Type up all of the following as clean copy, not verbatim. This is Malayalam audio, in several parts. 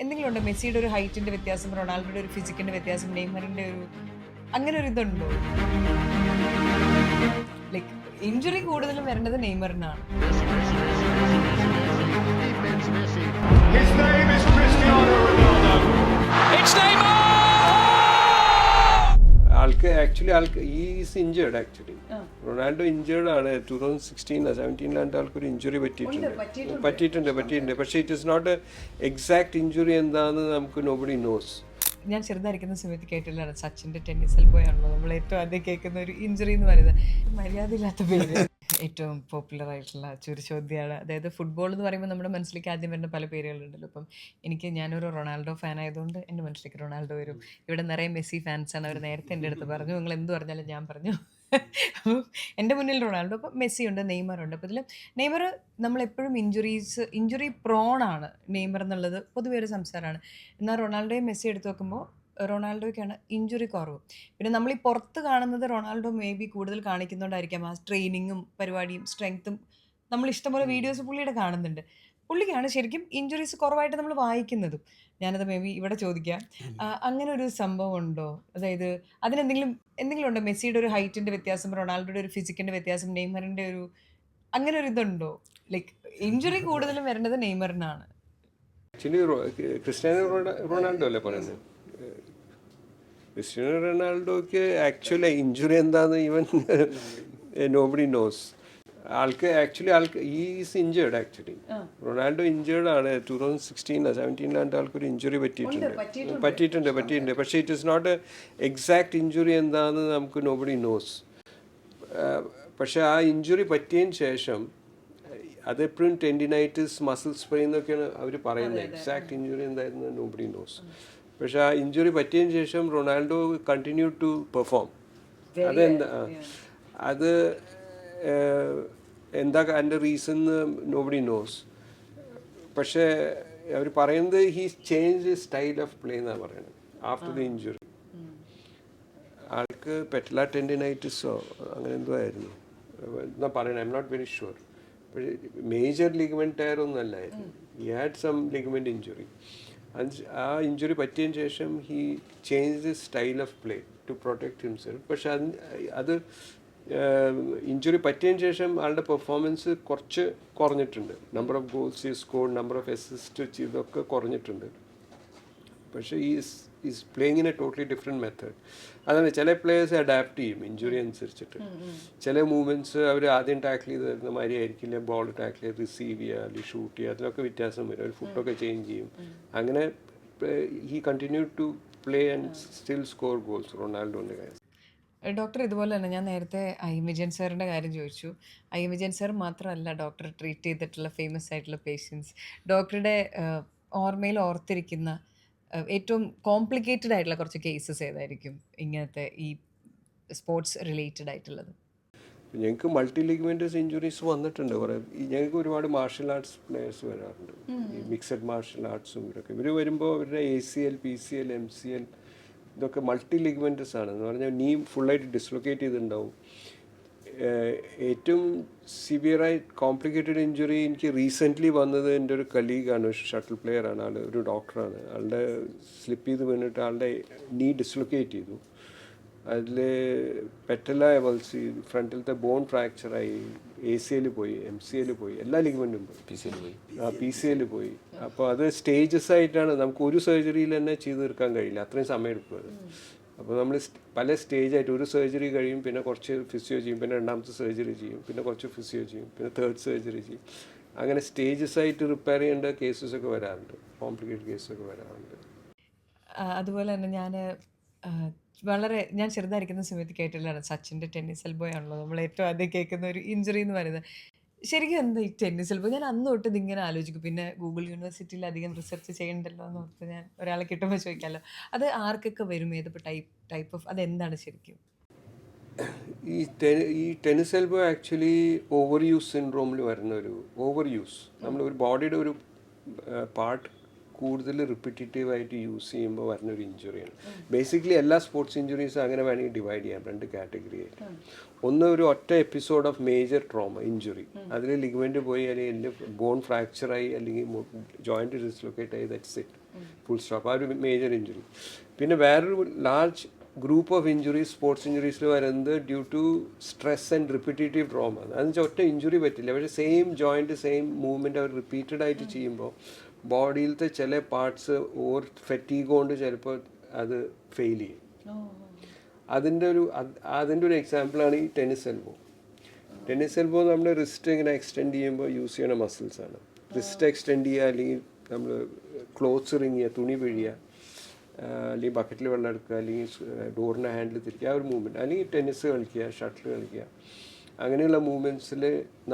എന്തെങ്കിലും ഉണ്ടോ? മെസ്സിയുടെ ഒരു ഹൈറ്റിന്റെ വ്യത്യാസം, റൊണാൾഡോയുടെ ഒരു ഫിസിക്കിന്റെ വ്യത്യാസം, നെയ്മറിന്റെ ഒരു അങ്ങനെ ഒരു ഇതുണ്ടോ? ലൈക്ക് ഇഞ്ചുറി കൂടുതലും വരേണ്ടത് നെയ്മറിനാണ്. His name is Cristiano Ronaldo. It's Neymar! ആൾക്ക് is injured actually. Ronaldo injured ആണ്. 2016-17 ആൾക്കൊരു ഇഞ്ചുറി പറ്റിയിട്ടുണ്ട്. പക്ഷേ it is not exact injury എന്താണെന്ന് നമുക്ക് നോബഡി നോസ്. ഞാൻ ചെറുതായിരിക്കുന്ന സമയത്ത് കേട്ടില്ലാണ് സച്ചിന്റെ ടെന്നീസ് എൽബോ ആണല്ലോ നമ്മൾ ഏറ്റവും ആദ്യം കേൾക്കുന്ന ഒരു ഇഞ്ചുറി എന്ന് പറയുന്നത്. മര്യാദയില്ലാത്ത പേര്. ഏറ്റവും പോപ്പുലർ ആയിട്ടുള്ള ഒരു ചോദ്യമാണ്. അതായത് ഫുട്ബോൾ എന്ന് പറയുമ്പോൾ നമ്മുടെ മനസ്സിലേക്ക് ആദ്യം വരുന്ന പല പേരുകളുണ്ടല്ലോ. അപ്പം ഞാനൊരു റൊണാൾഡോ ഫാൻ ആയതുകൊണ്ട് എൻ്റെ മനസ്സിലേക്ക് റൊണാൾഡോ വരും. ഇവിടെ നിറയെ മെസ്സി ഫാൻസാണ്. അവർ നേരത്തെ എൻ്റെ അടുത്ത് പറഞ്ഞു, നിങ്ങൾ എന്ത് പറഞ്ഞാലും ഞാൻ പറഞ്ഞു. അപ്പം എൻ്റെ മുന്നിൽ റൊണാൾഡോ, അപ്പം മെസ്സി ഉണ്ട്, നെയ്മർ ഉണ്ട്. അപ്പോൾ ഇതിൽ നെയ്മർ നമ്മളെപ്പോഴും ഇഞ്ചുറി പ്രോണാണ് നെയ്മർ എന്നുള്ളത് പൊതുവേ ഒരു സംസാരമാണ്. എന്നാൽ റൊണാൾഡോയും മെസ്സി എടുത്ത് നോക്കുമ്പോൾ റൊണാൾഡോയ്ക്കാണ് ഇഞ്ചുറി കുറവ്. പിന്നെ നമ്മൾ ഈ പുറത്ത് കാണുന്നത് റൊണാൾഡോ മേ ബി കൂടുതൽ കാണിക്കുന്നതുകൊണ്ടായിരിക്കാം ആ ട്രെയിനിങ്ങും പരിപാടിയും സ്ട്രെങ്ത്തും നമ്മൾ ഇഷ്ടംപോലെ വീഡിയോസ് പുള്ളിയുടെ കാണുന്നുണ്ട്. പുള്ളിക്കാണ് ശരിക്കും ഇഞ്ചുറീസ് കുറവായിട്ട് നമ്മൾ വായിക്കുന്നതും. ഞാനത് മേ ബി ഇവിടെ ചോദിക്കാം, അങ്ങനെ ഒരു സംഭവം ഉണ്ടോ? അതായത് എന്തെങ്കിലും ഉണ്ടോ? മെസ്സിയുടെ ഒരു ഹൈറ്റിന്റെ വ്യത്യാസം, റൊണാൾഡോയുടെ ഒരു ഫിസിക്കിന്റെ വ്യത്യാസം, നെയ്മറിന്റെ ഒരു അങ്ങനെ ഒരു ഇതുണ്ടോ? ലൈക്ക് ഇഞ്ചുറി കൂടുതലും വരേണ്ടത് നെയ്മറിനാണ്. ആക്ച്വലി ക്രിസ്ത്യാനോ റൊണാൾഡോ അല്ലേ പറയുന്നത്? ക്രിസ്ത്യാനോ റൊണാൾഡോക്ക് ആക്ച്വലി ഇഞ്ചുറി എന്താണെന്ന് ഈവൻ നോബഡി നോസ്. ആൾക്ക് is injured actually. Ronaldo injured ആണ്. 2016-17 ആൾക്കൊരു ഇഞ്ചുറി പറ്റിയിട്ടുണ്ട്. പക്ഷേ it is not exact injury എന്താണെന്ന് നമുക്ക് നോബഡി നോസ്. പക്ഷേ ആ ഇഞ്ചുറി പറ്റിയതിന് ശേഷം അതെപ്പോഴും ടെൻഡിനൈറ്റിസ്, മസിൽ സ്പ്രെയിൻ എന്നൊക്കെയാണ് അവർ പറയുന്നത്. എക്സാക്ട് ഇഞ്ചുറി എന്തായിരുന്നു നോബഡി നോസ്. പക്ഷേ ആ ഇഞ്ചുറി പറ്റിയതിന് ശേഷം റൊണാൾഡോ കണ്ടിന്യൂ ടു പെർഫോം. എന്താ അതിൻ്റെ റീസൺ നോബഡി നോസ്. പക്ഷേ അവർ പറയുന്നത് he's change style of play എന്നാണ് പറയുന്നത് ആഫ്റ്റർ ദി ഇഞ്ചുറി. ആൾക്ക് പെറ്റല ടെൻഡിനൈറ്റിസോ അങ്ങനെ എന്തോ ആയിരുന്നു എന്നാ പറയണത്. I am not very sure. പക്ഷേ മേജർ ലിഗമെന്റ് ടയർ ഒന്നും അല്ലായിരുന്നു. He had some ligament injury. ആ ഇഞ്ചുറി പറ്റിയതിന് ശേഷം he change the style of play to protect himself. പക്ഷെ അത് ഇഞ്ചുറി പറ്റിയതിന് ശേഷം ആളുടെ പെർഫോമൻസ് കുറച്ച് കുറഞ്ഞിട്ടുണ്ട്. Number of goals score, number of assist ഇതൊക്കെ കുറഞ്ഞിട്ടുണ്ട്. പക്ഷേ is playing in a totally different method. അതാണ് ചില പ്ലേയേഴ്സ് അഡാപ്റ്റ് ചെയ്യും ഇഞ്ചുറി അനുസരിച്ചിട്ട്. ചില മൂവ്മെൻറ്റ്സ് അവർ ആദ്യം ടാക്കിൾ ചെയ്ത് തരുന്ന മാതിരി ആയിരിക്കില്ല ബോൾ ടാക്കിൾ ചെയ്ത് റിസീവ് ചെയ്യുക അല്ലെങ്കിൽ ഷൂട്ട് ചെയ്യുക, അതിലൊക്കെ വ്യത്യാസം വരും. അവർ ഫുട്ടൊക്കെ ചേഞ്ച് ചെയ്യും. അങ്ങനെ he continue to play and still score goals റൊണാൾഡോൻ്റെ കാര്യം. ഡോക്ടർ ഇതുപോലെ തന്നെ ഞാൻ നേരത്തെ വിജയൻ സാറിൻ്റെ കാര്യം ചോദിച്ചു. വിജയൻ സാർ മാത്രമല്ല ഡോക്ടർ ട്രീറ്റ് ചെയ്തിട്ടുള്ള ഫേമസ് ആയിട്ടുള്ള പേഷ്യൻസ്. ഡോക്ടറുടെ ഓർമ്മയിൽ ഓർത്തിരിക്കുന്ന ഏറ്റവും കോംപ്ലിക്കേറ്റഡ് ആയിട്ടുള്ള കുറച്ച് കേസസ് ഏതായിരിക്കും ഇങ്ങനത്തെ ഈ സ്പോർട്സ് റിലേറ്റഡ് ആയിട്ടുള്ളത്? ഞങ്ങൾക്ക് മൾട്ടി ലിഗ്മെൻറ്റസ് ഇഞ്ചുറീസ് വന്നിട്ടുണ്ട് കുറേ. ഞങ്ങൾക്ക് ഒരുപാട് മാർഷൽ ആർട്സ് പ്ലെയേഴ്സ് വരാറുണ്ട്. ഈ മിക്സഡ് മാർഷൽ ആർട്സും ഇവർ വരുമ്പോൾ അവരുടെ ACL, PCL, MCL ഇതൊക്കെ മൾട്ടി ലിഗ്മെൻറ്റസ് ആണ്. എന്ന് പറഞ്ഞാൽ നീ ഫുള്ളായിട്ട് ഡിസ്ലൊക്കേറ്റ് ചെയ്തിട്ടുണ്ടാവും. ഏറ്റവും സിവിയറായി കോംപ്ലിക്കേറ്റഡ് ഇഞ്ചുറി എനിക്ക് റീസെൻ്റ്ലി വന്നത് എൻ്റെ ഒരു കലീഗാണ്, ഷട്ടിൽ പ്ലെയറാണ്. ആൾ ഒരു ഡോക്ടറാണ്. ആളുടെ സ്ലിപ്പ് ചെയ്ത് വീണിട്ട് ആളുടെ നീ ഡിസ്ലൊക്കേറ്റ് ചെയ്തു. അതിൽ പെറ്റല എവൽസി, ഫ്രണ്ടിലത്തെ ബോൺ ഫ്രാക്ചറായി, ACL പോയി, MCL പോയി, എല്ലാ ലിഗ്മെൻറ്റും പോയി, PCL പോയി. അപ്പോൾ അത് സ്റ്റേജസ് ആയിട്ടാണ്. നമുക്ക് ഒരു സർജറിയിൽ തന്നെ ചെയ്ത് തീർക്കാൻ കഴിയില്ല, അത്രയും സമയം എടുക്കും അത്. അപ്പോൾ നമ്മൾ പല സ്റ്റേജായിട്ട് ഒരു സർജറി കഴിയും, പിന്നെ കുറച്ച് ഫിസിയോ ചെയ്യും, പിന്നെ രണ്ടാമത്തെ സർജറി ചെയ്യും, പിന്നെ കുറച്ച് ഫിസിയോ ചെയ്യും, പിന്നെ തേർഡ് സർജറി ചെയ്യും. അങ്ങനെ സ്റ്റേജസ് ആയിട്ട് റിപ്പയർ ചെയ്യേണ്ട കേസസൊക്കെ വരാറുണ്ട്, കോംപ്ലിക്കേറ്റഡ് കേസൊക്കെ വരാറുണ്ട്. അതുപോലെ തന്നെ ഞാൻ ചെറുതായിരിക്കുന്ന സമയത്ത് കേട്ടില്ലാണ് സച്ചിന്റെ ടെന്നീസ് എൽബോ ആണല്ലോ നമ്മൾ ഏറ്റവും ആദ്യം കേൾക്കുന്ന ഒരു ഇഞ്ചുറി എന്ന് പറയുന്നത്. ശരിക്കും എന്താ ഈ ടെന്നീസ് എൽബോ? ഞാൻ അന്ന് തൊട്ട് ഇതിങ്ങനെ ആലോചിക്കും. പിന്നെ ഗൂഗിൾ യൂണിവേഴ്സിറ്റിയിൽ അധികം റിസർച്ച് ചെയ്യണ്ടല്ലോ എന്ന് ഓർത്ത് ഞാൻ ഒരാളെ കിട്ടുമ്പോൾ ചോദിക്കാമല്ലോ, അത് ആർക്കൊക്കെ വരും, ഏതിപ്പോൾ ടൈപ്പ് ഓഫ് അതെന്താണ് ശരിക്കും? ഈ tennis elbow actually over use സിൻഡ്രോമിൽ വരുന്ന നമ്മൾ ഒരു ബോഡിയുടെ ഒരു പാർട്ട് കൂടുതൽ റിപ്പീറ്റേറ്റീവായിട്ട് യൂസ് ചെയ്യുമ്പോൾ വരുന്നൊരു ഇഞ്ചുറിയാണ്. ബേസിക്കലി എല്ലാ സ്പോർട്സ് ഇഞ്ചുറീസും അങ്ങനെ വേണമെങ്കിൽ ഡിവൈഡ് ചെയ്യാം 2 കാറ്റഗറി ആയിട്ട്. ഒന്ന് ഒരു ഒറ്റ episode of major trauma injury, അതിൽ ലിഗ്മെൻറ്റ് പോയി അല്ലെങ്കിൽ ബോൺ ഫ്രാക്ചറായി അല്ലെങ്കിൽ ജോയിൻറ്റ് ഡിസ്ലൊക്കേറ്റ് ആയി, ദാറ്റ്സ് ഇറ്റ്. Full stop. ആ ഒരു മേജർ ഇഞ്ചുറി. പിന്നെ വേറൊരു large group of injuries sports ഇഞ്ചുറീസിൽ വരുന്നത് due to stress and repetitive trauma. അതെന്ന് വെച്ചാൽ ഒറ്റ ഇഞ്ചുറി പറ്റില്ല, പക്ഷേ സെയിം ജോയിൻറ്റ് സെയിം മൂവ്മെൻറ്റ് അവർ റിപ്പീറ്റഡ് ആയിട്ട് ചെയ്യുമ്പോൾ ബോഡിയിലത്തെ ചില പാർട്സ് ഓവർ ഫെറ്റീഗ് കൊണ്ട് ചിലപ്പോൾ അത് ഫെയിൽ ചെയ്യും. അതിൻ്റെ ഒരു എക്സാമ്പിളാണ് ഈ ടെന്നീസ് എൽബോ. ടെന്നീസ് എൽബോ നമ്മുടെ റിസ്റ്റ് ഇങ്ങനെ എക്സ്റ്റെൻഡ് ചെയ്യുമ്പോൾ യൂസ് ചെയ്യുന്ന മസിൽസാണ്. റിസ്റ്റ് എക്സ്റ്റെൻഡ് ചെയ്യുക, അല്ലെങ്കിൽ നമ്മൾ ക്ലോത്ത്സ് റിങ് ചെയ്യുക, തുണി പിഴിയുക, അല്ലെങ്കിൽ ബക്കറ്റിൽ വെള്ളം എടുക്കുക, അല്ലെങ്കിൽ ഡോറിൻ്റെ ഹാൻഡിൽ തിരിക്കുക, ആ ഒരു മൂവ്മെൻറ്റ്. അല്ലെങ്കിൽ ടെന്നീസ് കളിക്കുക, ഷട്ടിൽ കളിക്കുക, അങ്ങനെയുള്ള മൂവ്മെൻറ്റ്സിൽ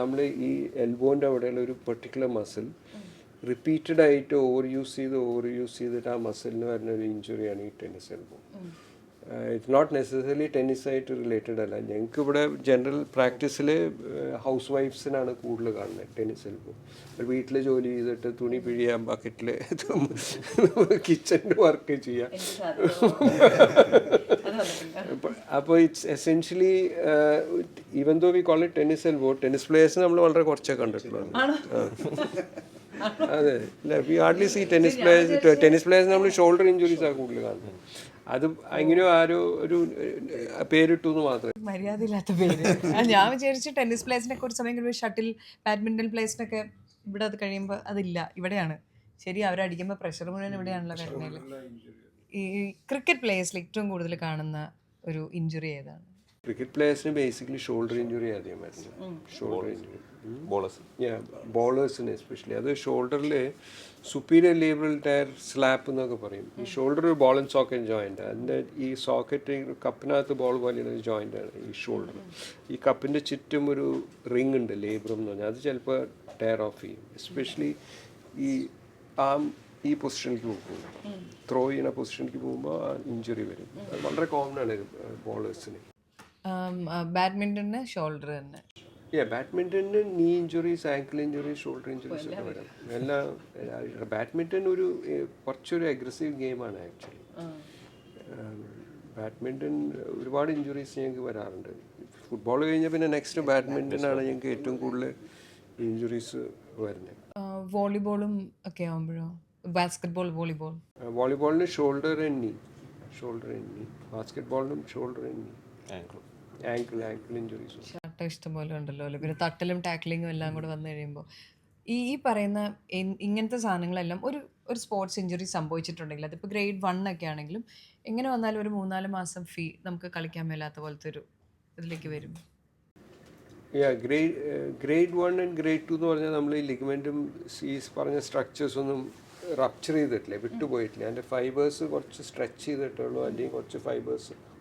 നമ്മൾ ഈ എൽബോൻ്റെ അവിടെയുള്ള ഒരു പെർട്ടിക്കുലർ മസിൽ റിപ്പീറ്റഡ് ആയിട്ട് ഓവർ യൂസ് ചെയ്തിട്ട് ആ മസിലിന് വരുന്ന ഒരു ഇഞ്ചുറിയാണ് ഈ tennis elbow. It's not necessarily ടെന്നീസായിട്ട് റിലേറ്റഡ് അല്ല. ഞങ്ങൾക്ക് ഇവിടെ ജനറൽ പ്രാക്ടീസിൽ ഹൗസ് വൈഫ്സിനാണ് കൂടുതൽ കാണുന്നത് ടെന്നീസ് എൽബോ. വീട്ടിൽ ജോലി ചെയ്തിട്ട് തുണി പിഴിയാൻ, ബക്കറ്റിൽ കിച്ചണിൽ വർക്ക് ചെയ്യാം. അപ്പോൾ it's essentially even though we call it tennis elbow, tennis players നമ്മൾ വളരെ കുറച്ചേ കണ്ടിട്ടുള്ളൂ. അതെ, ഇല്ല, we hardly see tennis players നമ്മൾ ഷോൾഡർ ഇഞ്ചുറീസാണ് കൂടുതൽ കാണുന്നത്. അത് എങ്ങനെയോ ആരോ ഒരു പേരിട്ടു എന്ന് മാത്രമേ. മര്യാദയില്ലാത്ത പേര്. ഞാൻ വിചാരിച്ചു ടെന്നീസ് പ്ലേയേഴ്സിനൊക്കെ ഒരു സമയം കഴിയുമ്പോൾ ഷട്ടിൽ ബാഡ്മിൻ്റൺ പ്ലേയേഴ്സിനൊക്കെ ഇവിടെ അത് കഴിയുമ്പോൾ അതില്ല, ഇവിടെയാണ് ശരി. അവരടിക്കുമ്പോൾ പ്രഷർ മുഴുവൻ ഇവിടെയാണല്ലോ വരുന്നത്. ഈ ക്രിക്കറ്റ് പ്ലേയേഴ്സിൽ ഏറ്റവും കൂടുതൽ കാണുന്ന ഒരു ഇഞ്ചുറി ഏതാണ്? ക്രിക്കറ്റ് പ്ലേയേഴ്സിന് ബേസിക്കലി ഷോൾഡർ ഇഞ്ചുറി ആദ്യം വരുന്നത്. ഷോൾഡർ ഇഞ്ചുറി ബോളേഴ്സിന് എസ്പെഷ്യലി. അത് ഷോൾഡറിൽ സുപ്പീരിയർ ലേബറൽ ടയർ സ്ലാപ്പ് എന്നൊക്കെ പറയും. ഈ ഷോൾഡർ ഒരു ബോൾ ആൻഡ് സോക്കറ്റ് ജോയിൻ്റ്. അതിൻ്റെ ഈ സോക്കറ്റ് കപ്പിനകത്ത് ബോൾ പോലെയുള്ള ഒരു ജോയിൻ്റാണ് ഈ ഷോൾഡർ. ഈ കപ്പിൻ്റെ ചുറ്റും ഒരു റിങ് ഉണ്ട്, ലേബ്രം എന്ന് പറഞ്ഞാൽ. അത് ചിലപ്പോൾ ടയർ ഓഫ് ചെയ്യും. എസ്പെഷ്യലി ഈ ആം ഈ പൊസിഷനിലേക്ക് പോകുമ്പോൾ, ത്രോ ചെയ്യുന്ന പൊസിഷനിലേക്ക് പോകുമ്പോൾ ഇഞ്ചുറി വരും. അത് വളരെ കോമൺ ആണ് ബോളേഴ്സിന്. ബാഡ്മിൻ്റണിന് ഷോൾഡർ തന്നെ. ബാഡ്മിൻ്റണിന് knee injuries, ankle injuries, shoulder injuries ഒക്കെ വരാം. എല്ലാം ബാഡ്മിൻ്റൺ കുറച്ചൊരു അഗ്രസീവ് ഗെയിമാണ് ആക്ച്വലി. ബാഡ്മിൻ്റൺ ഒരുപാട് ഇഞ്ചുറീസ് ഞങ്ങൾക്ക് വരാറുണ്ട്. ഫുട്ബോൾ കഴിഞ്ഞാൽ പിന്നെ നെക്സ്റ്റ് ബാഡ്മിൻ്റൺ ആണ് ഞങ്ങൾക്ക് ഏറ്റവും കൂടുതൽ ഇഞ്ചുറീസ് വരുന്നത്. വോളിബോളും ഒക്കെ ആകുമ്പോഴോ? ബാസ്കറ്റ്ബോൾ, വോളിബോളിന് ഷോൾഡർ ആൻഡ് നീ, ബാസ്കറ്റ്ബോളിനും ഷോൾഡർ ആൻഡ് നീ, ആങ്കിൾ ഇഞ്ചുറീസ്. ഷർട്ട് ഇഷ്ടംപോലെ ഉണ്ടല്ലോ അല്ലേ. പിന്നെ തട്ടലും ടാക്ലിങ്ങും എല്ലാം കൂടെ വന്നു കഴിയുമ്പോൾ ഈ പറയുന്ന ഇങ്ങനത്തെ സാധനങ്ങളെല്ലാം ഒരു സ്പോർട്സ് ഇഞ്ചുറി സംഭവിച്ചിട്ടുണ്ടെങ്കിൽ, അതിപ്പോൾ ഗ്രേഡ് 1 ഒക്കെ ആണെങ്കിലും എങ്ങനെ വന്നാലും ഒരു 3-4 മാസം നമുക്ക് കളിക്കാൻ മേലാത്ത പോലത്തെ ഒരു ഇതിലേക്ക് വരും. ഗ്രേഡ് 1 ആൻഡ് ഗ്രേഡ് 2 എന്ന് പറഞ്ഞാൽ നമ്മൾ ഈ ലിഗമെൻറ്റും ഈ പറഞ്ഞ സ്ട്രക്ചേഴ്സ് ഒന്നും റപ്ചർ ചെയ്തിട്ടില്ല, വിട്ടുപോയിട്ടില്ല. അതിൻ്റെ ഫൈബേഴ്സ് കുറച്ച് സ്ട്രെച്ച് ചെയ്തിട്ടുള്ളൂ, അല്ലെങ്കിൽ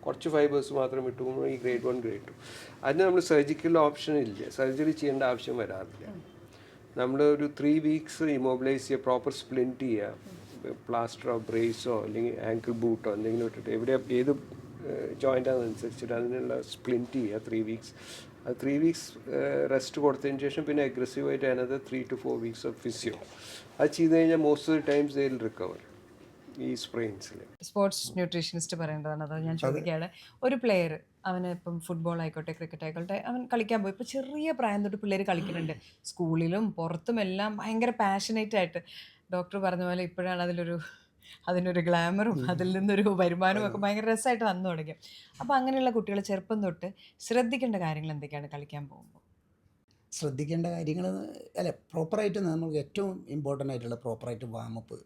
കുറച്ച് ഫൈബേഴ്സ് മാത്രം വിട്ടുപോകുമ്പോൾ ഈ ഗ്രേഡ് 1 ഗ്രേഡ് 2. അതിന് നമ്മൾ സർജിക്കൽ ഓപ്ഷൻ ഇല്ല, സർജറി ചെയ്യേണ്ട ആവശ്യം വരാറില്ല. നമ്മൾ ഒരു 3 വീക്സ് ഇമോബിലൈസ് ചെയ്യുക, പ്രോപ്പർ സ്പ്ലിൻറ്റ് ചെയ്യുക, പ്ലാസ്റ്ററോ ബ്രേസോ അല്ലെങ്കിൽ ആങ്കിൾ ബൂട്ടോ എന്തെങ്കിലും ഇട്ടിട്ട് ഏത് ജോയിൻ്റാണെന്നനുസരിച്ചിട്ട് അതിനുള്ള സ്പ്ലിൻറ്റ് ചെയ്യുക 3 വീക്സ്. അത് 3 വീക്സ് റെസ്റ്റ് കൊടുത്തതിന് ശേഷം പിന്നെ അഗ്രസീവായിട്ട് അതിനകത്ത് 3 to 4 വീക്സ് ഓഫ് ഫിസിയോ. അത് ചെയ്ത് കഴിഞ്ഞാൽ most of the times they will recover ഈ സ്പ്രെയിൻസിൽ. സ്പോർട്സ് ന്യൂട്രീഷനിസ്റ്റ് പറയേണ്ടതാണ്. അത് ഞാൻ ചോദിക്കുകയാണ്. ഒരു പ്ലെയർ അവന് ഇപ്പം ഫുട്ബോൾ ആയിക്കോട്ടെ, ക്രിക്കറ്റ് ആയിക്കോട്ടെ, അവൻ കളിക്കാൻ പോയി. ഇപ്പോൾ ചെറിയ പ്രായം തൊട്ട് പിള്ളേർ കളിക്കുന്നുണ്ട്, സ്കൂളിലും പുറത്തും എല്ലാം ഭയങ്കര പാഷനേറ്റ് ആയിട്ട്. ഡോക്ടർ പറഞ്ഞ പോലെ ഇപ്പോഴാണ് അതിനൊരു ഗ്ലാമറും അതിൽ നിന്നൊരു വരുമാനവും ഒക്കെ ഭയങ്കര രസമായിട്ട് വന്നു തുടങ്ങി. അപ്പോൾ അങ്ങനെയുള്ള കുട്ടികൾ ചെറുപ്പം തൊട്ട് ശ്രദ്ധിക്കേണ്ട കാര്യങ്ങൾ എന്തൊക്കെയാണ് കളിക്കാൻ പോകുമ്പോൾ? ശ്രദ്ധിക്കേണ്ട കാര്യങ്ങൾ പ്രോപ്പറായിട്ട് നമുക്ക് ഏറ്റവും ഇമ്പോർട്ടൻ്റ് ആയിട്ടുള്ള പ്രോപ്പറായിട്ട് വാമപ്പ്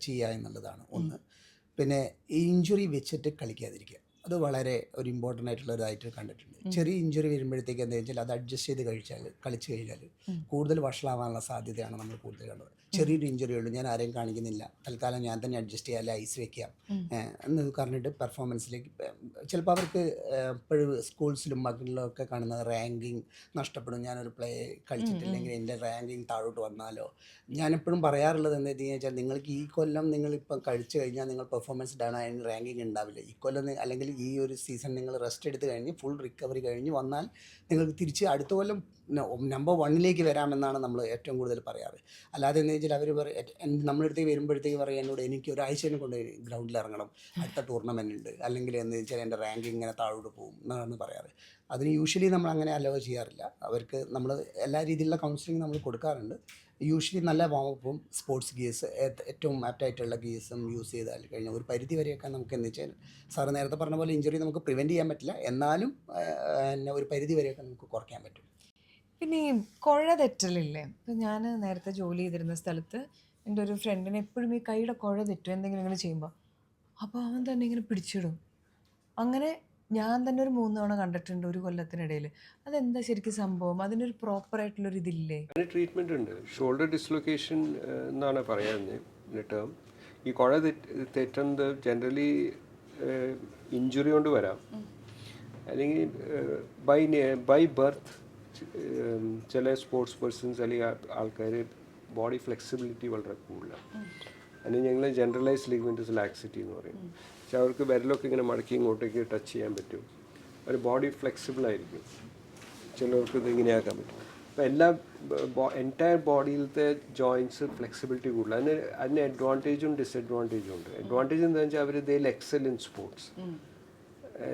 ചെയ്യുക എന്നുള്ളതാണ് ഒന്ന്. പിന്നെ ഇഞ്ചുറി വെച്ചിട്ട് കളിക്കാതിരിക്കുക, അത് വളരെ ഒരു ഇമ്പോർട്ടൻ്റ് ആയിട്ടുള്ള ഇതായിട്ട് കണ്ടിട്ടുണ്ട്. ചെറിയ ഇഞ്ചുറി വരുമ്പോഴത്തേക്ക് എന്താ വെച്ചാൽ അത് അഡ്ജസ്റ്റ് ചെയ്ത് കളിച്ചു കഴിഞ്ഞാൽ കൂടുതൽ വഷളാവാനുള്ള സാധ്യതയാണ് നമ്മൾ കൂടുതൽ കണ്ടത്. ചെറിയൊരു ഇഞ്ചുറി ഉള്ളൂ, ഞാൻ ആരെയും കാണിക്കുന്നില്ല, തൽക്കാലം ഞാൻ തന്നെ അഡ്ജസ്റ്റ് ചെയ്യാം, ഐസ് വെക്കാം എന്ന് പറഞ്ഞിട്ട് പെർഫോമൻസിലേക്ക് ചിലപ്പോൾ അവർക്ക് എപ്പോഴും സ്കൂൾസിലും മക്കളിലൊക്കെ കാണുന്ന റാങ്കിങ് നഷ്ടപ്പെടും. ഞാനൊരു പ്ലേ കളിച്ചിട്ടില്ലെങ്കിൽ എൻ്റെ റാങ്കിങ് താഴോട്ട് വന്നാലോ. ഞാനെപ്പോഴും പറയാറുള്ളത് എന്താണെന്ന് വെച്ചാൽ, നിങ്ങൾക്ക് ഈ കൊല്ലം നിങ്ങളിപ്പം കഴിച്ചു കഴിഞ്ഞാൽ നിങ്ങൾ പെർഫോമൻസ് ഡൗൺ ആയതിന് റാങ്കിങ് ഉണ്ടാവില്ല. ഈ കൊല്ലം അല്ലെങ്കിൽ ഈ ഒരു സീസൺ നിങ്ങൾ റെസ്റ്റ് എടുത്ത് കഴിഞ്ഞ് ഫുൾ റിക്കവറി കഴിഞ്ഞ് വന്നാൽ നിങ്ങൾക്ക് തിരിച്ച് അടുത്ത കൊല്ലം നമ്പർ 1 വരാമെന്നാണ് നമ്മൾ ഏറ്റവും കൂടുതൽ പറയാറ്. അല്ലാതെ എന്ന് വെച്ചാൽ അവർ നമ്മളടുത്തേക്ക് വരുമ്പോഴത്തേക്ക് പറയും, എന്നോട് എനിക്ക് ഒരാഴ്ചനെ കൊണ്ട് ഗ്രൗണ്ടിൽ ഇറങ്ങണം, അടുത്ത ടൂർണമെൻ്റ് ഉണ്ട്, അല്ലെങ്കിൽ എന്ന് വെച്ചാൽ എൻ്റെ റാങ്കിങ് ഇങ്ങനെ താഴോട്ട് പോകും എന്നാണ് പറയാറ്. അതിന് യൂഷ്വലി നമ്മൾ അങ്ങനെ അലോ ചെയ്യാറില്ല. അവർക്ക് നമ്മൾ എല്ലാ രീതിയിലുള്ള കൗൺസിലിംഗ് നമ്മൾ കൊടുക്കാറുണ്ട്. യൂഷ്വലി നല്ല വാമപ്പും സ്പോർട്സ് ഗിയേഴ്സ് ഏറ്റവും ആപ്റ്റായിട്ടുള്ള ഗിയേഴ്സും യൂസ് ചെയ്താൽ കഴിഞ്ഞാൽ ഒരു പരിധി വരെയൊക്കെ നമുക്ക് എന്ന് വെച്ചാൽ സാറ് നേരത്തെ പറഞ്ഞ പോലെ ഇഞ്ചുറി നമുക്ക് പ്രിവെൻറ്റ് ചെയ്യാൻ പറ്റില്ല, എന്നാലും പിന്നെ ഒരു പരിധി വരെയൊക്കെ നമുക്ക് കുറയ്ക്കാൻ പറ്റും. പിന്നെ ഈ കുഴ തെറ്റലില്ലേ, ഇപ്പം ഞാൻ നേരത്തെ ജോലി ചെയ്തിരുന്ന സ്ഥലത്ത് എൻ്റെ ഒരു ഫ്രണ്ടിന് എപ്പോഴും ഈ കൈയുടെ കുഴ തെറ്റും എന്തെങ്കിലും ഇങ്ങനെ ചെയ്യുമ്പോൾ. അപ്പോൾ അവൻ തന്നെ ഇങ്ങനെ പിടിച്ചിടും. അങ്ങനെ ഞാൻ തന്നെ ഒരു 3 തവണ കണ്ടിട്ടുണ്ട് ഒരു കൊല്ലത്തിനിടയിൽ. അതെന്താ ശരിക്കും സംഭവം? അതിനൊരു പ്രോപ്പറായിട്ടുള്ളൊരു ഇതില്ലേ? അതിന് ട്രീറ്റ്മെൻറ്റ് ഉണ്ട്. ഷോൾഡർ ഡിസ്ലൊക്കേഷൻ എന്നാണ് പറയാവുന്നത് ടേം. ഈ കുഴ തെറ്റുന്നത് ജനറലി ഇഞ്ചുറി കൊണ്ട് വരാം, അല്ലെങ്കിൽ ബൈ ബർത്ത് ചില സ്പോർട്സ് പേഴ്സൺസ് അല്ലെങ്കിൽ ആൾക്കാർ ബോഡി ഫ്ലെക്സിബിലിറ്റി വളരെ കൂടുതലാണ്. അതിന് ഞങ്ങൾ ജനറലൈസ്ഡ് ലിഗമെന്റസ് ലാക്സിറ്റി എന്ന് പറയും. പക്ഷെ അവർക്ക് വിരലൊക്കെ ഇങ്ങനെ മടക്കി ഇങ്ങോട്ടേക്ക് ടച്ച് ചെയ്യാൻ പറ്റും, അവർ ബോഡി ഫ്ലെക്സിബിൾ ആയിരിക്കും. ചിലർക്ക് ഇത് ഇങ്ങനെയാക്കാൻ പറ്റും. അപ്പോൾ എല്ലാ എൻറ്റയർ ബോഡിയിലത്തെ ജോയിൻറ്റ്സ് ഫ്ലെക്സിബിലിറ്റി കൂടുതൽ. അതിന് അഡ്വാൻറ്റേജും ഡിസഡ്വാൻറ്റേജും ഉണ്ട്. അഡ്വാൻറ്റേജ് എന്താണെന്ന് വെച്ചാൽ അവർ ദേ എക്സൽ ഇൻ സ്പോർട്സ്.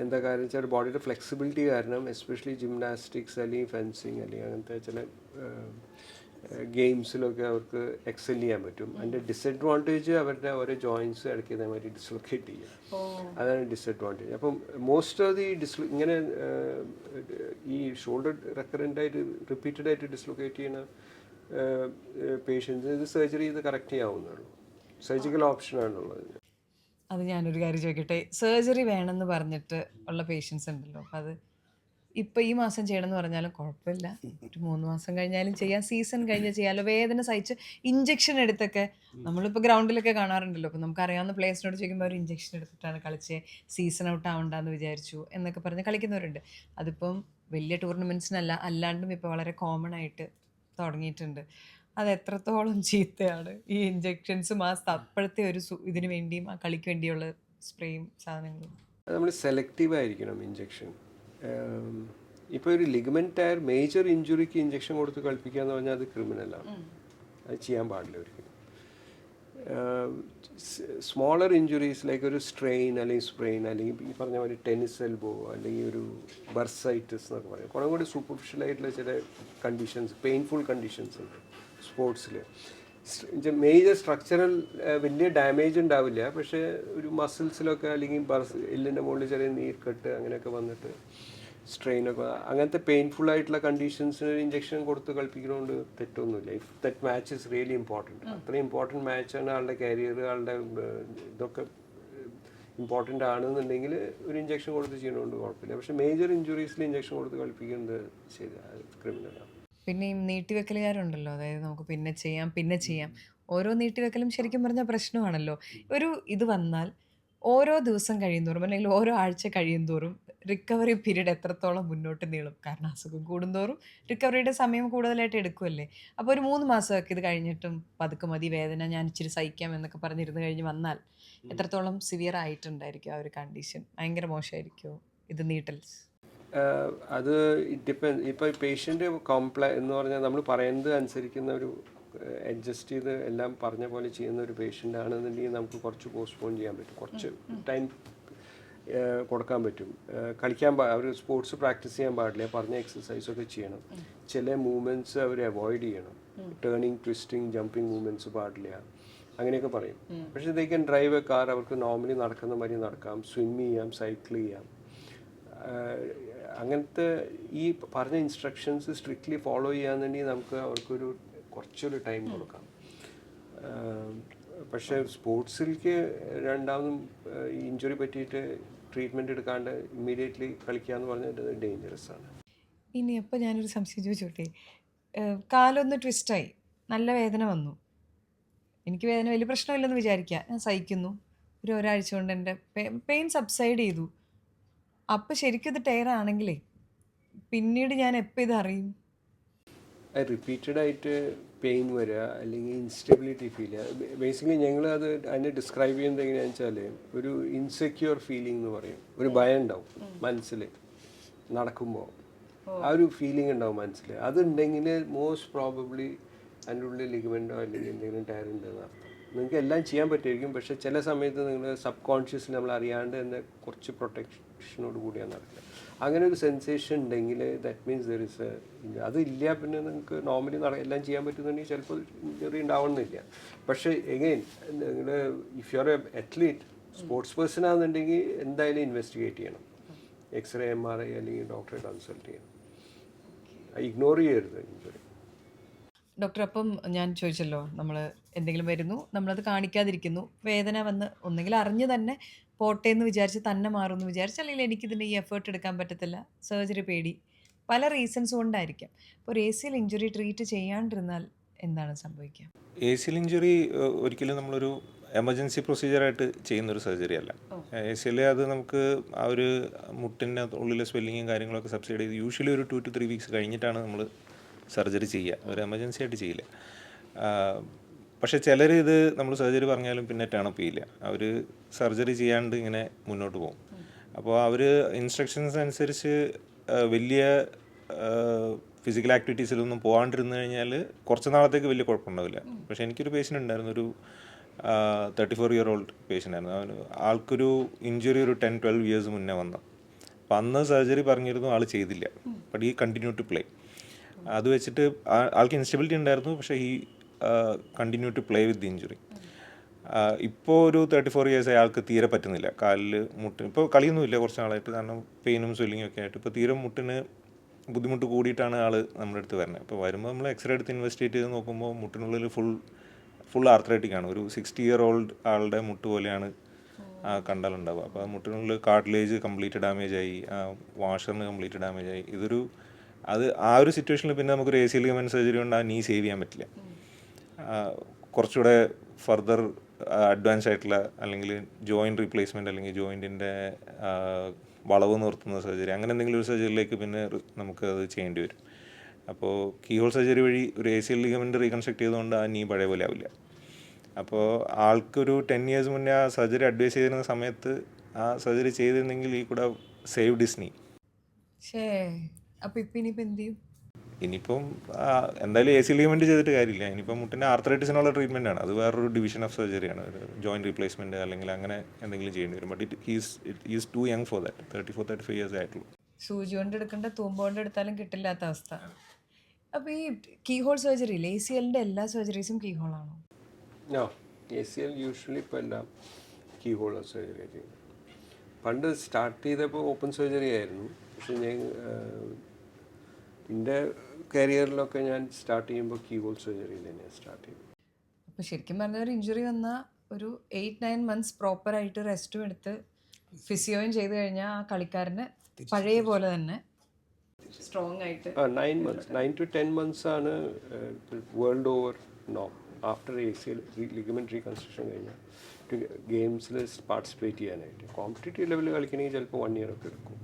എന്താ കാര്യം വെച്ചാൽ ബോഡിയുടെ ഫ്ലെക്സിബിലിറ്റി കാരണം, എസ്പെഷ്യലി ജിംനാസ്റ്റിക്സ് അല്ലെങ്കിൽ ഫെൻസിങ് അല്ലെങ്കിൽ അങ്ങനത്തെ ചില ഗെയിംസിലൊക്കെ അവർക്ക് എക്സൽ ചെയ്യാൻ പറ്റും. അതിൻ്റെ ഡിസഡ്വാൻറ്റേജ് അവരുടെ ഓരോ ജോയിൻറ്റ്സ് ഇടയ്ക്ക് ഇതേമാതിരി ഡിസ്ലൊക്കേറ്റ് ചെയ്യും. അതാണ് ഡിസഡ്വാൻറ്റേജ്. അപ്പം മോസ്റ്റ് ഓഫ് ദി ഇങ്ങനെ ഈ ഷോൾഡർ റെക്കറൻ്റായിട്ട് റിപ്പീറ്റഡ് ആയിട്ട് ഡിസ്ലൊക്കേറ്റ് ചെയ്യുന്ന പേഷ്യൻസ് ഇത് സർജറി ചെയ്ത് കറക്റ്റ് ചെയ്യാവുന്നതാണ്. സർജിക്കൽ ഓപ്ഷനാണുള്ളത്. അത് ഞാനൊരു കാര്യം ചോദിക്കട്ടെ, സർജറി വേണമെന്ന് പറഞ്ഞിട്ട് ഉള്ള പേഷ്യൻസ് ഉണ്ടല്ലോ, അപ്പം അത് ഇപ്പം ഈ മാസം ചെയ്യണമെന്ന് പറഞ്ഞാലും കുഴപ്പമില്ല, ഒരു 3 മാസം കഴിഞ്ഞാലും ചെയ്യാം, സീസൺ കഴിഞ്ഞ് ചെയ്യാമല്ലോ, വേദന സഹിച്ച് ഇഞ്ചക്ഷൻ എടുത്തൊക്കെ നമ്മളിപ്പോൾ ഗ്രൗണ്ടിലൊക്കെ കാണാറുണ്ടല്ലോ. അപ്പം നമുക്കറിയാവുന്ന പ്ലേയേഴ്സിനോട് ചോദിക്കുമ്പോൾ അവർ ഇഞ്ചക്ഷൻ എടുത്തിട്ടാണ് കളിച്ച് സീസൺ ഔട്ട് ആവണ്ടെന്ന് വിചാരിച്ചു എന്നൊക്കെ പറഞ്ഞ് കളിക്കുന്നവരുണ്ട്. അതിപ്പം വലിയ ടൂർണമെൻറ്റ്സിനല്ല, അല്ലാണ്ടും ഇപ്പോൾ വളരെ കോമൺ ആയിട്ട് തുടങ്ങിയിട്ടുണ്ട്. അത് എത്രത്തോളം ചീത്തയാണ് ഈ ഇഞ്ചെക്ഷൻസും അപ്പോഴത്തെ ഒരു ഇതിന് വേണ്ടിയും ആ കളിക്ക് വേണ്ടിയുള്ള സ്പ്രേയും സാധനങ്ങളും. നമ്മൾ സെലക്റ്റീവ് ആയിരിക്കണം ഇഞ്ചെക്ഷൻ. ഇപ്പോൾ ഒരു ലിഗമെന്റ് ടയർ മേജർ ഇഞ്ചുറിക്ക് ഇഞ്ചെക്ഷൻ കൊടുത്ത് കളിപ്പിക്കുക എന്ന് പറഞ്ഞാൽ അത് ക്രിമിനലാണ്, അത് ചെയ്യാൻ പാടില്ല ഒരിക്കലും. സ്മോളർ ഇഞ്ചുറീസ് ലൈക്ക് ഒരു സ്ട്രെയിൻ അല്ലെങ്കിൽ സ്പ്രെയിൻ അല്ലെങ്കിൽ ഈ പറഞ്ഞ പോലെ ടെന്നിസ് എൽബോ അല്ലെങ്കിൽ ഒരു ബർസൈറ്റിസ് എന്നൊക്കെ പറയും, കുറേ കൂടി സൂപ്പർഫിഷ്യൽ ആയിട്ടുള്ള ചില കണ്ടീഷൻസ്, പെയിൻഫുൾ കണ്ടീഷൻസ് ഉണ്ട് സ്പോർട്സിൽ. മേജർ സ്ട്രക്ചറൽ വലിയ ഡാമേജ് ഉണ്ടാവില്ല, പക്ഷേ ഒരു മസിൽസിലൊക്കെ അല്ലെങ്കിൽ എല്ലിൻ്റെ മുകളിൽ ചെറിയ നീർക്കെട്ട് അങ്ങനെയൊക്കെ വന്നിട്ട് സ്ട്രെയിനൊക്കെ, അങ്ങനത്തെ പെയിൻഫുൾ ആയിട്ടുള്ള കണ്ടീഷൻസിന് ഒരു ഇഞ്ചക്ഷൻ കൊടുത്ത് കളിപ്പിക്കുന്നതുകൊണ്ട് തെറ്റൊന്നുമില്ല. If that match is really important. അത്രയും ഇമ്പോർട്ടൻറ്റ് മാച്ചാണ്, ആളുടെ കരിയർ, ആളുടെ ഇതൊക്കെ ഇമ്പോർട്ടൻ്റ് ആണെന്നുണ്ടെങ്കിൽ ഒരു ഇഞ്ചക്ഷൻ കൊടുത്ത് ചെയ്യുന്നതുകൊണ്ട് കുഴപ്പമില്ല. പക്ഷേ മേജർ ഇഞ്ചുറീസിൽ ഇഞ്ചക്ഷൻ കൊടുത്ത് കളിപ്പിക്കുന്നത് ശരി, ക്രിമിനലാണ്. പിന്നെ ഈ നീട്ടിവെക്കലുകാരുണ്ടല്ലോ, അതായത് നമുക്ക് പിന്നെ ചെയ്യാം. ഓരോ നീട്ടിവെക്കലും ശരിക്കും പറഞ്ഞാൽ പ്രശ്നമാണല്ലോ. ഒരു ഇത് വന്നാൽ ഓരോ ദിവസം കഴിയുന്തോറും അല്ലെങ്കിൽ ഓരോ ആഴ്ച കഴിയുന്തോറും റിക്കവറി പീരീഡ് എത്രത്തോളം മുന്നോട്ട് നീളും. കാരണം അസുഖം കൂടുന്തോറും റിക്കവറിയുടെ സമയം കൂടുതലായിട്ട് എടുക്കുമല്ലേ. അപ്പോൾ ഒരു 3 മാസമൊക്കെ ഇത് കഴിഞ്ഞിട്ടും പതുക്കെ മതി, വേദന ഞാൻ ഇച്ചിരി സഹിക്കാം എന്നൊക്കെ പറഞ്ഞിരുന്ന് കഴിഞ്ഞ് വന്നാൽ എത്രത്തോളം സിവിയർ ആയിട്ടുണ്ടായിരിക്കും ആ ഒരു കണ്ടീഷൻ? ഭയങ്കര മോശമായിരിക്കുമോ ഇത് നീട്ടൽസ്? അത് ഡിപ്പെൻഡ്. ഇപ്പോൾ പേഷ്യൻ്റ് എന്ന് പറഞ്ഞാൽ നമ്മൾ പറയുന്നത് അനുസരിക്കുന്ന ഒരു അഡ്ജസ്റ്റ് ചെയ്ത് എല്ലാം പറഞ്ഞ പോലെ ചെയ്യുന്ന ഒരു പേഷ്യൻ്റ് ആണെന്നുണ്ടെങ്കിൽ നമുക്ക് കുറച്ച് പോസ്റ്റ്പോൺ ചെയ്യാൻ പറ്റും, കുറച്ച് ടൈം കൊടുക്കാൻ പറ്റും. അവർ സ്പോർട്സ് പ്രാക്ടീസ് ചെയ്യാൻ പാടില്ല, പറഞ്ഞ എക്സസൈസൊക്കെ ചെയ്യണം. ചില മൂവ്മെൻറ്റ്സ് അവർ അവോയ്ഡ് ചെയ്യണം, ടേണിങ്, ട്വിസ്റ്റിങ്, ജമ്പിങ് മൂവ്മെൻറ്റ്സ് പാടില്ല, അങ്ങനെയൊക്കെ പറയും. പക്ഷേ they can drive A car, അവർക്ക് നോർമലി നടക്കുന്ന മാതിരി നടക്കാം, സ്വിം ചെയ്യാം, സൈക്കിൾ ചെയ്യാം. അങ്ങനത്തെ ഈ പറഞ്ഞ ഇൻസ്ട്രക്ഷൻസ് സ്ട്രിക്ട്ലി ഫോളോ ചെയ്യാന്നുണ്ടെങ്കിൽ നമുക്ക് അവർക്കൊരു കുറച്ചൊരു ടൈം കൊടുക്കാം. പക്ഷേ സ്പോർട്സിലേക്ക് രണ്ടാമതും ഇഞ്ചുറി പറ്റിയിട്ട് ട്രീറ്റ്മെൻറ്റ് എടുക്കാണ്ട് ഇമ്മീഡിയറ്റ്ലി കളിക്കുക എന്ന് പറഞ്ഞാൽ ഡേഞ്ചറസ് ആണ്. ഇനി അപ്പോൾ ഞാനൊരു സംശയം ചോദിച്ചോട്ടെ, കാലൊന്ന് ട്വിസ്റ്റായി, നല്ല വേദന വന്നു, എനിക്ക് വേദന വലിയ പ്രശ്നമില്ലെന്ന് വിചാരിക്കുക, ഞാൻ സഹിക്കുന്നു, ഒരാഴ്ച കൊണ്ട് എൻ്റെ പെയിൻ സബ്സൈഡ് ചെയ്തു. അപ്പം ശരിക്കും ഇത് ടയർ ആണെങ്കിലേ പിന്നീട് ഞാൻ എപ്പോൾ ഇത് അറിയും? റിപ്പീറ്റഡ് ആയിട്ട് പെയിൻ വരിക അല്ലെങ്കിൽ ഇൻസ്റ്റെബിലിറ്റി ഫീൽ ചെയ്യുക. ബേസിക്കലി ഞങ്ങൾ അതിനെ ഡിസ്ക്രൈബ് ചെയ്യുന്നത് എങ്ങനെയാണെന്ന് വെച്ചാൽ ഒരു ഇൻസെക്യൂർ ഫീലിംഗ് എന്ന് പറയും. ഒരു ഭയം ഉണ്ടാവും മനസ്സിൽ നടക്കുമ്പോൾ, ആ ഒരു ഫീലിംഗ് ഉണ്ടാവും മനസ്സിൽ. അതുണ്ടെങ്കിൽ മോസ്റ്റ് പ്രോബബ്ലി അതിൻ്റെ ഉള്ളിൽ ലിഗമെൻറ്റോ അല്ലെങ്കിൽ എന്തെങ്കിലും ടയർ ഉണ്ടെന്ന് അർത്ഥം. നിങ്ങൾക്ക് എല്ലാം ചെയ്യാൻ പറ്റുമായിരിക്കും, പക്ഷേ ചില സമയത്ത് നിങ്ങൾ സബ് കോൺഷ്യസിൽ നമ്മൾ അറിയാണ്ട് തന്നെ കുറച്ച് പ്രൊട്ടക്ഷനോട് കൂടിയാണ് നടക്കുക. അങ്ങനെ ഒരു സെൻസേഷൻ ഉണ്ടെങ്കിൽ ദാറ്റ് മീൻസ് ദർ ഇസ് അതില്ല, പിന്നെ നിങ്ങൾക്ക് നോർമലി എല്ലാം ചെയ്യാൻ പറ്റുന്നുണ്ടെങ്കിൽ ചിലപ്പോൾ ഇഞ്ചറി ഉണ്ടാവണമെന്നില്ല. പക്ഷേ എഗെയിൻ നിങ്ങൾ if you are A athlete, sports person ആണെന്നുണ്ടെങ്കിൽ എന്തായാലും ഇൻവെസ്റ്റിഗേറ്റ് ചെയ്യണം. എക്സ്റേ, MRI അല്ലെങ്കിൽ ഡോക്ടറെ കൺസൾട്ട് ചെയ്യണം. ഇഗ്നോർ ചെയ്യരുത് ഇഞ്ചറി. ഡോക്ടർ, അപ്പം ഞാൻ ചോദിച്ചല്ലോ, നമ്മൾ എന്തെങ്കിലും വരുന്നു, നമ്മളത് കാണിക്കാതിരിക്കുന്നു, വേദന വന്ന് ഒന്നെങ്കിൽ അറിഞ്ഞ് തന്നെ പോട്ടെ എന്ന് വിചാരിച്ച് തന്നെ മാറുമെന്ന് വിചാരിച്ച്, അല്ലെങ്കിൽ എനിക്കിതിൻ്റെ ഈ എഫേർട്ട് എടുക്കാൻ പറ്റത്തില്ല, സർജറി പേടി, പല റീസൺസ് കൊണ്ടായിരിക്കാം. അപ്പോൾ ഒരു ACL ഇഞ്ചുറി ട്രീറ്റ് ചെയ്യാണ്ടിരുന്നാൽ എന്താണ് സംഭവിക്കുക? ACL ഇഞ്ചുറി ഒരിക്കലും നമ്മളൊരു എമർജൻസി പ്രൊസീജിയറായിട്ട് ചെയ്യുന്നൊരു സർജറി അല്ല. ACL അത് നമുക്ക് ആ ഒരു മുട്ടിൻ്റെ ഉള്ളിലെ സ്വെല്ലിങ്ങും കാര്യങ്ങളൊക്കെ സബ്സൈഡ് ചെയ്ത് യൂഷ്വലി ഒരു 2 to 3 വീക്സ് കഴിഞ്ഞിട്ടാണ് നമ്മൾ സർജറി ചെയ്യുക. ഒരു എമർജൻസി ആയിട്ട് ചെയ്യില്ല. പക്ഷേ ചിലർ ഇത് നമ്മൾ സർജറി പറഞ്ഞാലും പിന്നെ ടേണപ്പ് ചെയ്യില്ല. അവർ സർജറി ചെയ്യാണ്ട് ഇങ്ങനെ മുന്നോട്ട് പോകും. അപ്പോൾ അവർ ഇൻസ്ട്രക്ഷൻസ് അനുസരിച്ച് വലിയ ഫിസിക്കൽ ആക്ടിവിറ്റീസിലൊന്നും പോകാണ്ടിരുന്നു കഴിഞ്ഞാൽ കുറച്ച് നാളത്തേക്ക് വലിയ കുഴപ്പമുണ്ടാവില്ല. പക്ഷേ എനിക്കൊരു പേഷ്യൻ്റ് ഉണ്ടായിരുന്നു, ഒരു 34-year-old പേഷ്യൻ്റ് ആയിരുന്നു. അവന് ആൾക്കൊരു ഇഞ്ചുറി ഒരു 10-12 years മുന്നേ വന്നു. അപ്പം അന്ന് സർജറി പറഞ്ഞിരുന്നു, ആൾ ചെയ്തില്ല. ബട്ട് ഈ കണ്ടിന്യൂ ടു പ്ലേ. അത് വെച്ചിട്ട് ആൾക്ക് ഇൻസ്റ്റബിലിറ്റി ഉണ്ടായിരുന്നു, പക്ഷേ ഈ continue to play with the injury. ഇപ്പോൾ ഒരു 34 years ആൾക്ക് തീരെ പറ്റുന്നില്ല. കാലിൽ മുട്ടിന് ഇപ്പോൾ കളിയൊന്നുമില്ല കുറച്ച് നാളായിട്ട്, കാരണം പെയിനും സ്വെല്ലിങ്ങും ഒക്കെ ആയിട്ട്. ഇപ്പോൾ തീരെ മുട്ടിന് ബുദ്ധിമുട്ട് കൂടിയിട്ടാണ് ആൾ നമ്മുടെ അടുത്ത് വരുന്നത്. അപ്പോൾ വരുമ്പോൾ നമ്മൾ എക്സ്റേ എടുത്ത് ഇൻവെസ്റ്റിഗേറ്റ് ചെയ്ത് നോക്കുമ്പോൾ മുട്ടിനുള്ളിൽ ഫുൾ ആർത്രൈറ്റിക് ആണ്. ഒരു 60-year-old ആളുടെ മുട്ട് പോലെയാണ് കണ്ടാലുണ്ടാവുക. അപ്പോൾ ആ മുട്ടിനുള്ളിൽ കാർട്ടിലേജ് കംപ്ലീറ്റ് ഡാമേജ് ആയി, വാഷറിന് കംപ്ലീറ്റ് ഡാമേജ് ആയി. ആ ഒരു സിറ്റുവേഷനിൽ പിന്നെ നമുക്കൊരു ACL ലിഗമെന്റ് സർജറി കൊണ്ട് ആ നീ സേവ് ചെയ്യാൻ പറ്റില്ല. കുറച്ചുകൂടെ ഫർദർ അഡ്വാൻസ് ആയിട്ടുള്ള അല്ലെങ്കിൽ ജോയിൻറ്റ് റീപ്ലേസ്മെൻറ്റ് അല്ലെങ്കിൽ ജോയിൻറ്റിൻ്റെ വളവ് നിർത്തുന്ന സർജറി, അങ്ങനെ എന്തെങ്കിലും ഒരു സർജറിയിലേക്ക് പിന്നെ നമുക്ക് അത് ചെയ്യേണ്ടി വരും. അപ്പോൾ കീഹോൾ സർജറി വഴി ഒരു ACL ലിഗമെന്റ് റീകൺസ്ട്രക്ട് ചെയ്തുകൊണ്ട് ആ നീ പഴയ പോലെ ആവില്ല. അപ്പോൾ ആൾക്കൊരു 10 years മുന്നേ ആ സർജറി അഡ്വൈസ് ചെയ്തിരുന്ന സമയത്ത് ആ സർജറി ചെയ്തിരുന്നെങ്കിൽ ഈ കൂടെ സേവ് ഡിസ്നി. അപ്പോൾ ഇപ്പം ഇനിയിപ്പോൾ എന്ത് ചെയ്യും? ഇനിയിപ്പം എന്തായാലും ACL ലിഗമെന്റ് ചെയ്തിട്ട് കാര്യമില്ല. ഇനിയിപ്പം മുട്ടിൻ്റെ ആർത്രൈറ്റിസിനുള്ള ട്രീറ്റ്മെൻ്റ് ആണ്. അത് വേറൊരു ഡിവിഷൻ ഓഫ് സർജറിയാണ്, ഒരു ജോയിൻറ്റ് റീപ്ലേസ്മെൻറ്റ് അല്ലെങ്കിൽ അങ്ങനെ എന്തെങ്കിലും ചെയ്യേണ്ടി വരും. But is too young for that. 34-35 years ആയിട്ടുള്ളൂ. സൂചി കൊണ്ട് എടുക്കേണ്ട, തൂമ്പ കൊണ്ട് എടുത്താലും കിട്ടില്ലാത്ത അവസ്ഥ. അപ്പോൾ ഈ കീഹോൾ സർജറിയിൽ ACLൻ്റെ എല്ലാ സർജറീസും കീഹോളാണോ? ACL യൂഷ്വലി ഇപ്പോൾ എല്ലാം കീഹോൾ സർജറി ചെയ്യുന്നത്. പണ്ട് സ്റ്റാർട്ട് ചെയ്തപ്പോൾ ഓപ്പൺ സർജറി ആയിരുന്നു. പക്ഷേ എൻ്റെ കരിയറിലൊക്കെ ഞാൻ സ്റ്റാർട്ട് ചെയ്യുമ്പോൾ കീഹോൾ സർജറിയിൽ തന്നെയാണ് സ്റ്റാർട്ട് ചെയ്തത്. അപ്പോൾ ശരിക്കും പറഞ്ഞ ഒരു ഇഞ്ചുറി വന്നാൽ ഒരു 8-9 months പ്രോപ്പറായിട്ട് റെസ്റ്റും എടുത്ത് ഫിസിയോയും ചെയ്ത് കഴിഞ്ഞാൽ ആ കളിക്കാരന് പഴയ പോലെ തന്നെ സ്ട്രോങ് ആയിട്ട് 9 to 10 months ആണ് വേൾഡ് ഓവർ നോം. ആഫ്റ്റർ ACL ലിഗമെന്റ് റീകൺസ്ട്രക്ഷൻ കഴിഞ്ഞാൽ ഗെയിംസിൽ പാർട്ടിസിപ്പേറ്റ് ചെയ്യാനായിട്ട്. കോമ്പറ്റേറ്റീവ് ലെവലിൽ കളിക്കണമെങ്കിൽ ചിലപ്പോൾ 1 year ഒക്കെ എടുക്കും.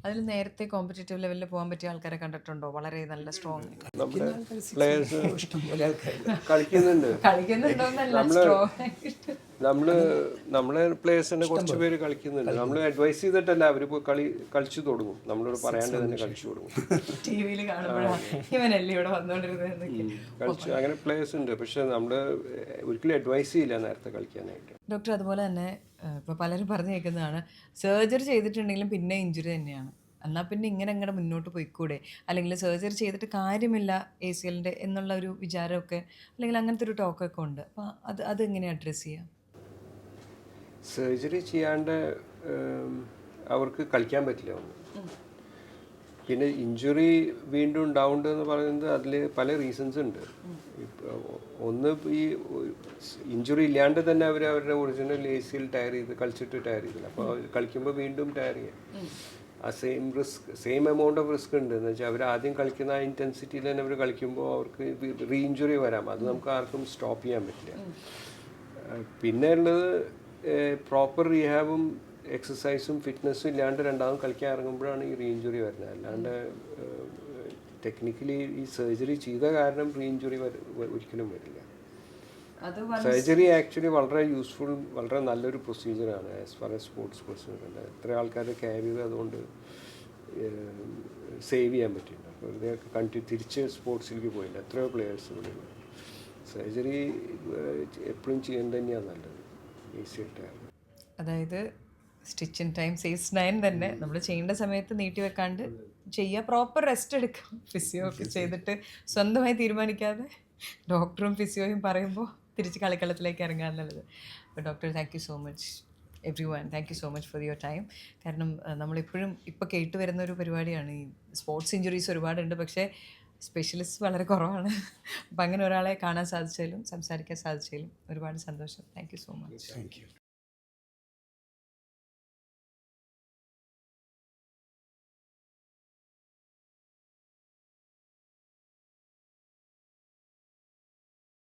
അതിൽ നേരത്തെ കോമ്പറ്റേറ്റീവ് ലെവലിൽ പോകാൻ പറ്റിയ ആൾക്കാരെ കണ്ടിട്ടുണ്ടോ? വളരെ നല്ല സ്ട്രോങ് നമ്മുടെ പ്ലേയേഴ്സ് ഇഷ്ടംപോലെ ആൾക്കാർ കളിക്കുന്നുണ്ട്. നമ്മളെ പ്ലേയേഴ്സിനെ കുറച്ച് പേര് കളിക്കുന്നുണ്ട്. നമ്മൾ അഡ്വൈസ് ചെയ്തിട്ടല്ല, അവർ കളിച്ചു തുടങ്ങും. നമ്മളോട് പറയാണ്ട് തന്നെ കളിച്ചു തുടങ്ങും. ടിവിയിൽ കാണുമ്പോഴാണ് ഇവനല്ലേ ഇവിടെ വന്നുകൊണ്ടിരുന്നത്. കളിച്ചു അങ്ങനെ പ്ലേയേഴ്സ് ഉണ്ട്. പക്ഷെ നമ്മൾ ഒരിക്കലും അഡ്വൈസ് ചെയ്യില്ല നേരത്തെ കളിക്കാനായിട്ട്. ഡോക്ടർ, അതുപോലെ തന്നെ ഇപ്പോൾ പലരും പറഞ്ഞു കേൾക്കുന്നതാണ്, സർജറി ചെയ്തിട്ടുണ്ടെങ്കിലും പിന്നെ ഇഞ്ചുറി തന്നെയാണ്, എന്നാൽ പിന്നെ ഇങ്ങനെ അങ്ങോട്ട് മുന്നോട്ട് പോയിക്കൂടെ, അല്ലെങ്കിൽ സർജറി ചെയ്തിട്ട് കാര്യമില്ല ACLൻ്റെ എന്നുള്ള ഒരു വിചാരമൊക്കെ, അല്ലെങ്കിൽ അങ്ങനത്തെ ഒരു ടോക്കൊക്കെ ഉണ്ട്. അപ്പോൾ അതെങ്ങനെ അഡ്രസ്സ് ചെയ്യാം? സർജറി ചെയ്യാണ്ട് അവർക്ക് കളിക്കാൻ പറ്റില്ല ഒന്ന്. പിന്നെ ഇഞ്ചുറി വീണ്ടും ഉണ്ടാവുന്നുണ്ട് എന്ന് പറയുന്നത് അതിൽ പല റീസൺസ് ഉണ്ട്. ഒന്ന്, ഈ ഇഞ്ചുറി ഇല്ലാണ്ട് തന്നെ അവരുടെ ഒറിജിനൽ ACL ടയർ ചെയ്ത് കളിച്ചിട്ട് ടയർ ചെയ്തില്ല. അപ്പോൾ കളിക്കുമ്പോൾ വീണ്ടും ടയർ ചെയ്യാം. ആ സെയിം എമൗണ്ട് ഓഫ് റിസ്ക് ഉണ്ട്. എന്ന് വെച്ചാൽ അവർ ആദ്യം കളിക്കുന്ന ആ ഇൻറ്റൻസിറ്റിയിൽ തന്നെ അവർ കളിക്കുമ്പോൾ അവർക്ക് റീ ഇഞ്ചുറി വരാം. അത് നമുക്ക് ആർക്കും സ്റ്റോപ്പ് ചെയ്യാൻ പറ്റില്ല. പിന്നെ ഉള്ളത് പ്രോപ്പർ റീഹാബും എക്സസൈസും ഫിറ്റ്നസ്സും ഇല്ലാണ്ട് രണ്ടാമതും കളിക്കാൻ ഇറങ്ങുമ്പോഴാണ് ഈ റീ ഇഞ്ചുറി വരുന്നത്. അല്ലാണ്ട് ടെക്നിക്കലി ഈ സർജറി ചെയ്ത കാരണം റീ ഇഞ്ചുറി ഒരിക്കലും വരില്ല. സർജറി ആക്ച്വലി വളരെ യൂസ്ഫുൾ, വളരെ നല്ലൊരു പ്രൊസീജിയറാണ് as far as sports person. എത്ര ആൾക്കാരുടെ കരിയർ അതുകൊണ്ട് സേവ് ചെയ്യാൻ പറ്റില്ല. വെറുതെ തിരിച്ച് സ്പോർട്സിലേക്ക് പോയില്ല. എത്രയോ പ്ലെയേഴ്സ് ഇവിടെ സർജറി എപ്പോഴും ചെയ്യേണ്ടത് തന്നെയാണ് നല്ലത് ACL ടയർ. അതായത് സ്റ്റിച്ച് ഇൻ ടൈം സേവ്സ് 9 തന്നെ നമ്മൾ ചെയ്യേണ്ട സമയത്ത് നീട്ടി വെക്കാണ്ട് ചെയ്യുക, പ്രോപ്പർ റെസ്റ്റ് എടുക്കാം. ഫിസിയോ ഒക്കെ ചെയ്തിട്ട് സ്വന്തമായി തീരുമാനിക്കാതെ ഡോക്ടറും ഫിസിയോയും പറയുമ്പോൾ തിരിച്ച് കളിക്കളത്തിലേക്ക് ഇറങ്ങുക എന്നുള്ളത്. അപ്പോൾ doctor, thank you so much. Every one, thank you so much for your time. കാരണം നമ്മളിപ്പോഴും ഇപ്പോൾ കേട്ട് വരുന്ന ഒരു പരിപാടിയാണ് ഈ സ്പോർട്സ് ഇഞ്ചുറീസ് ഒരുപാടുണ്ട്, പക്ഷേ സ്പെഷ്യലിസ്റ്റ് വളരെ കുറവാണ്. അപ്പം അങ്ങനെ ഒരാളെ കാണാൻ സാധിച്ചാലും സംസാരിക്കാൻ സാധിച്ചാലും ഒരുപാട് സന്തോഷം. Thank you so much. Thank you.